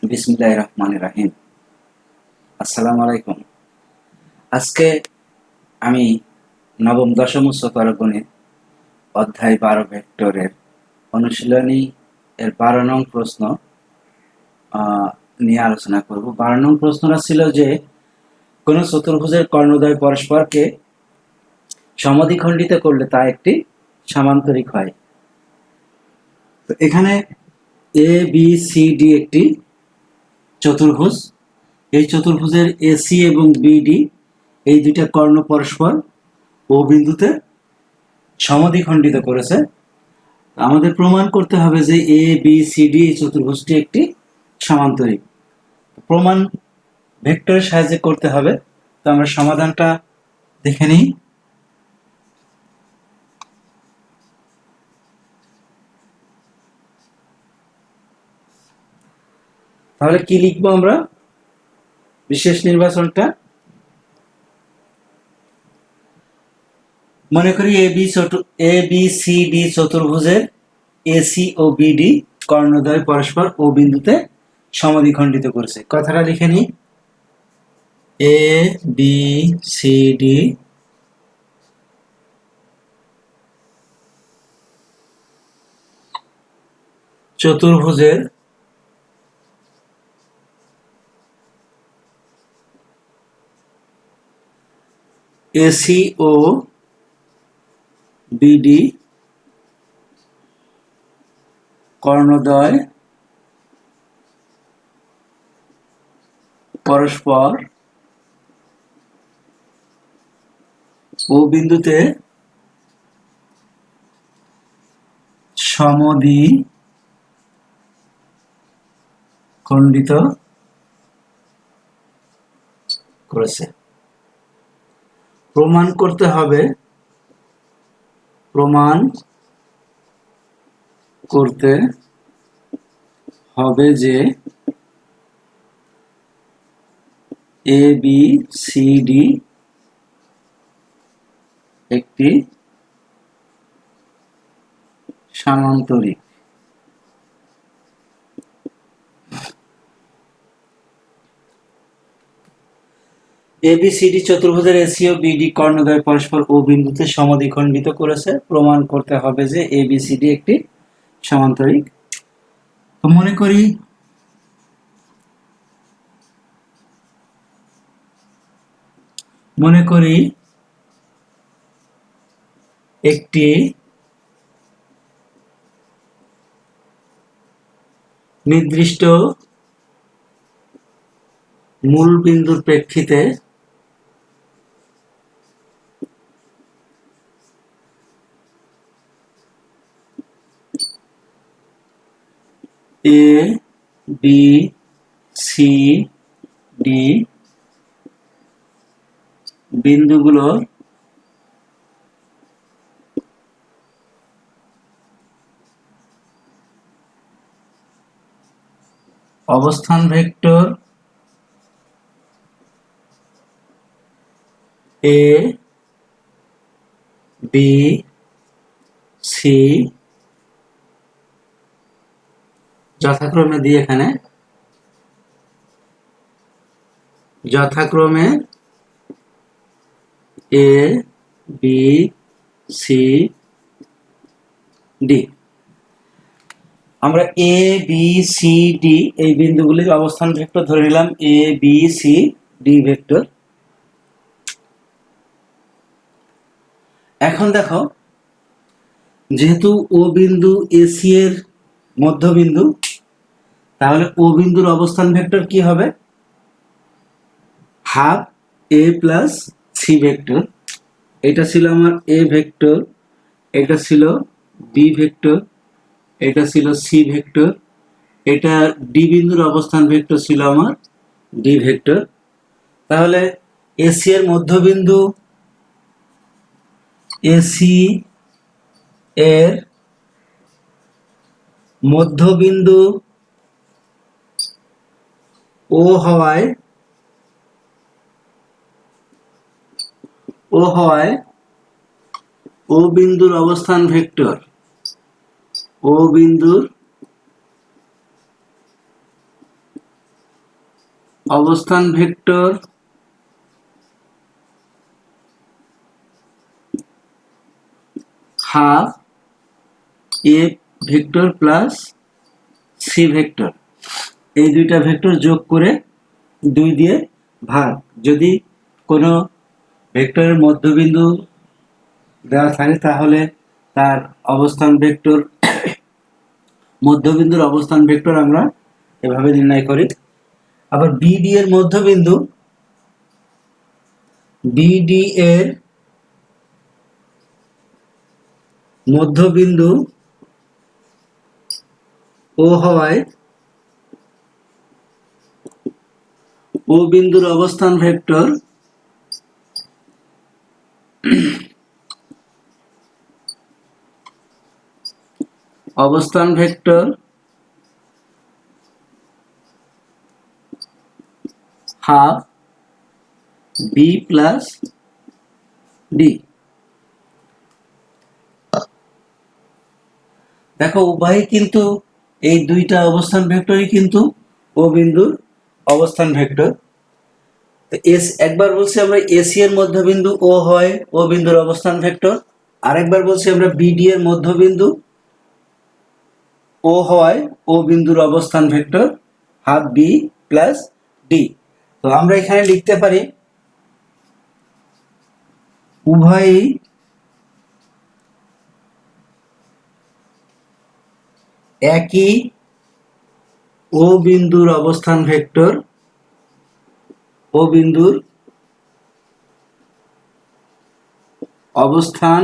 বিসমিল্লাহির রহমানির রহিম। আসসালামু আলাইকুম। আজকে আমি নবম দশম উচ্চতর গণিত অধ্যায় 12 ভেক্টরের অনুশীলনী এর 12 নং প্রশ্ন নিয়ে আলোচনা করব। 12 নং প্রশ্নটা ছিল যে কোন চতুর্ভুজের কর্ণদ্বয় পরস্পরকে সমদ্বিখণ্ডিত করলে তা একটি সামান্তরিক হয়। তো এখানে এ বি সি ডি একটি চতুর্ভুজ। এই চতুর্ভুজের এসি এবং বিডি এই দুইটা কর্ণ পরস্পর ও বিন্দুতে সমদ্বিখণ্ডিত করেছে। আমাদের প্রমাণ করতে হবে যে এ বি সি ডি এই চতুর্ভুজটি একটি সমান্তরিক। প্রমাণ ভেক্টরের সাহায্যে করতে হবে। তো আমরা সমাধানটা দেখে নিই। তাহলে কি লিখবো আমরা? বিশেষ নির্বাচনটা মনে করি এ বি সি ডি চতুর্ভুজের এসি ও বিডি কর্ণদ্বয় পরস্পর ও বিন্দুতে সমদ্বিখণ্ডিত করেছে। কথাটা লিখে নিই। এ বি সি ডি চতুর্ভুজের এসি ও বিডি কর্ণদ্বয় পরস্পর ও বিন্দুতে সমদ্বিখণ্ডিত করেছে। প্রমাণ করতে হবে, প্রমাণ করতে হবে যে এ বি সি ডি একটি সামান্তরিক। এবিসিডি চতুর্ভুজের এসি ও বিডি কর্ণদ্বয় পরস্পর ও বিন্দুতে সমদ্বিখণ্ডিত করেছে। প্রমাণ করতে হবে যে এবিসিডি একটি সমান্তরিক। তো মনে করি একটি নির্দিষ্ট মূল বিন্দুর প্রেক্ষিতে এ বি সি ডি বিন্দুগুলোর অবস্থান ভেক্টর এ বি সি যথাক্রমে দিয়ে এখানে যথাক্রমে এ বি সি ডি। আমরা এ বি সি ডি এই বিন্দুগুলির অবস্থান ভেক্টর ধরে নিলাম A B C D vector. এখন দেখো, যেহেতু ও বিন্দু এসি এর মধ্যবিন্দু, তাহলে ও বিন্দুর অবস্থান ভেক্টর কি হবে? Half a plus C vector. এটা ছিল আমার এ ভেক্টর, এটা ছিল বি ভেক্টর, এটা ছিল সি ভেক্টর, এটা ডি বিন্দুর অবস্থান ভেক্টর ছিল আমার ডি ভেক্টর। তাহলে এসি এর মধ্যবিন্দু এসি এর মধ্যবিন্দু ও হওয়ায় ও বিন্দুর অবস্থান ভেক্টর ও বিন্দুর অবস্থান vector half a vector plus C vector, এই দুইটা ভেক্টর যোগ করে 2 দিয়ে ভাগ। যদি কোনো ভেক্টরের মধ্যবিন্দু দেওয়া থাকে তাহলে তার অবস্থান ভেক্টর মধ্যবিন্দুর অবস্থান ভেক্টর আমরা এভাবে নির্ণয় করি। আবার বিডি এর মধ্যবিন্দু, বিডি এর মধ্যবিন্দু ও হওয়ায় ও বিন্দুর অবস্থান vector half b plus d. দেখো উভয়ই কিন্তু এই দুইটা অবস্থান ভেক্টরই কিন্তু ও বিন্দুর অবস্থান ভেক্টর। তো এস একবার বলছি আমরা এসি এর মধ্যবিন্দু ও হয় ও বিন্দুর অবস্থান ভেক্টর, আরেকবার বলছি আমরা বিডি এর মধ্যবিন্দু ও হয় ও বিন্দুর অবস্থান vector half b plus d. তো আমরা এখানে লিখতে পারি উভয়ই একই ও বিন্দুর অবস্থান ভেক্টর, ও বিন্দুর অবস্থান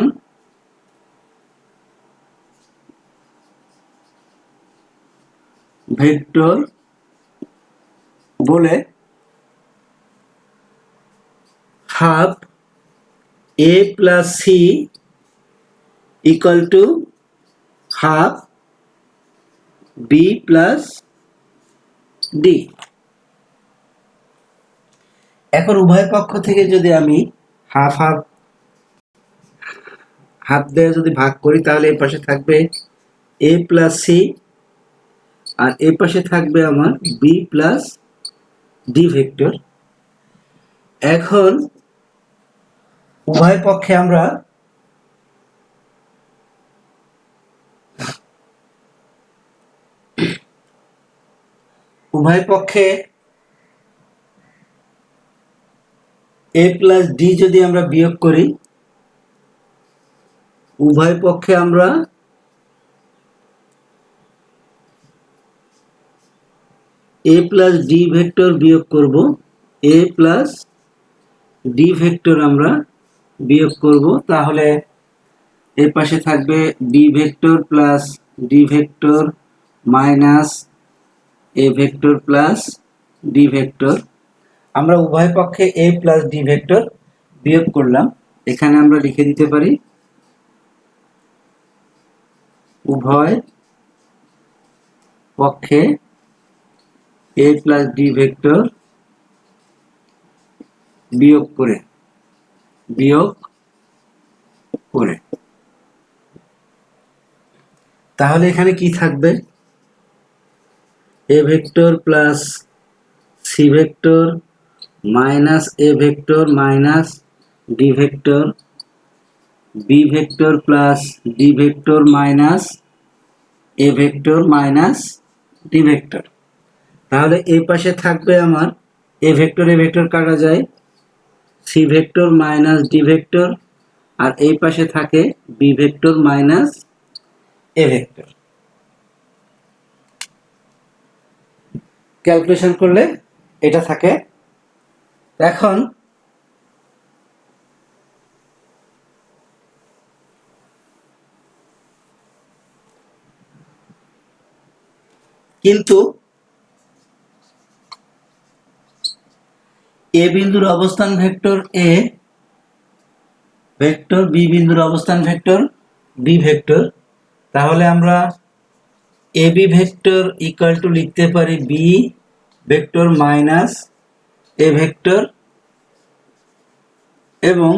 ভেক্টর বলে half a plus c equal to half b plus d. এখন উভয় পক্ষ থেকে যদি আমি হাফ হাফ হাফ দিয়ে যদি ভাগ করি তাহলে এই পাশে থাকবে এ প্লাস সি আর এই পাশে থাকবে আমার বি প্লাস ডি ভেক্টর। এখন উভয় পক্ষে আমরা এ প্লাস ডি যদি আমরা বিয়োগ করি, উভয় পক্ষে আমরা এ প্লাস ডি ভেক্টর বিয়োগ করব, এ প্লাস ডি ভেক্টর আমরা বিয়োগ করব, তাহলে এর পাশে থাকবে b vector plus D vector minus এ ভেক্টর প্লাস ডি ভেক্টর। আমরা উভয় পক্ষে এ প্লাস ডি ভেক্টর বিয়োগ করলাম, এখানে আমরা লিখে দিতে পারি উভয় পক্ষে এ প্লাস ডি ভেক্টর বিয়োগ করে তাহলে এখানে কি থাকবে, A vector plus C vector minus A vector minus D vector, B vector plus D vector minus A vector minus D vector. তাহলে এই পাশে থাকবে আমার এ ভেক্টর কাটা যায়, C vector minus D vector, আর এই পাশে থাকে বি ভেক্টর মাইনাস এ ভেক্টর। ক্যালকুলেশন করলে এটা থাকে। এখন কিন্তু এ বিন্দুর অবস্থান ভেক্টর এ ভেক্টর, বি বিন্দুর অবস্থান ভেক্টর বি ভেক্টর, তাহলে আমরা a b vector equal to লিখতে পারি বি ভেক্টর মাইনাস এ ভেক্টর, এবং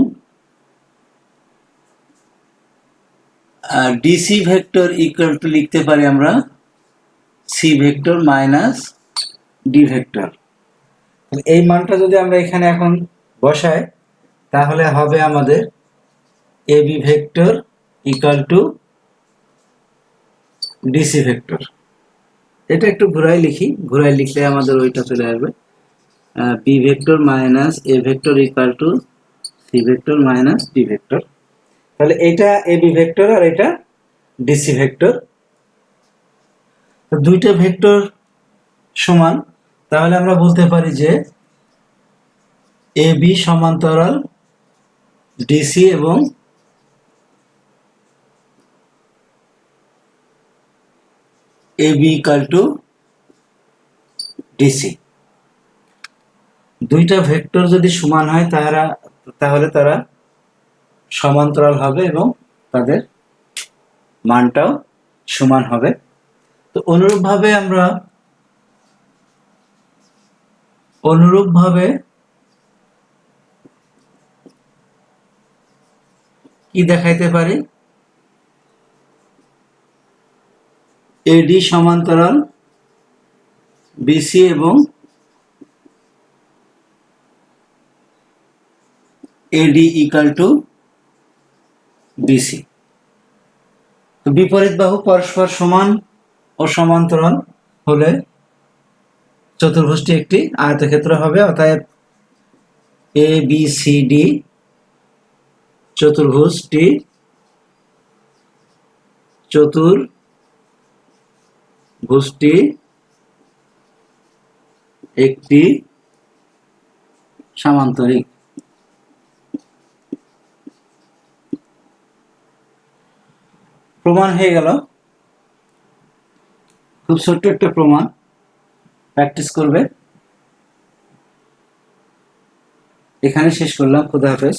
ডিসি ভেক্টর ইকুয়াল টু লিখতে পারি আমরা c vector minus D vector. এই মানটা যদি আমরা এখানে এখন বসাই তাহলে হবে আমাদের AB vector equal to DC vector. এটা একটু ঘুরাই লিখি, ঘুরাই লিখলে আমাদের ওইটা চলে আসবে, p vector minus A vector equal to c vector minus D vector. তাহলে এটা এবি ভেক্টর আর এটা ডিসি ভেক্টর। দুইটা ভেক্টর সমান, তাহলে আমরা বলতে পারি যে এবি সমান্তরাল ডিসি এবং এবি ইকুয়াল টু ডিসি। দুইটা ভেক্টর যদি সমান হয় তাহলে তারা সমান্তরাল হবে এবং তাদের মানটাও সমান হবে। তো অনুরূপভাবে কি দেখাইতে পারি, এডি সমান্তরাল বিসি এবং এডি ইকুয়াল টু বিসি। তো বিপরীত বাহু পরস্পর সমান ও সমান্তরাল হলে চতুর্ভুজটি একটি আয়তক্ষেত্র হবে। অতএব এ বি সি ডি চতুর্ভুজটি একটি সামান্তরিক। প্রমাণ হয়ে গেল, খুব ছোট্ট একটা প্রমাণ, প্র্যাকটিস করবে। এখানে শেষ করলাম। খুদা হাফেজ।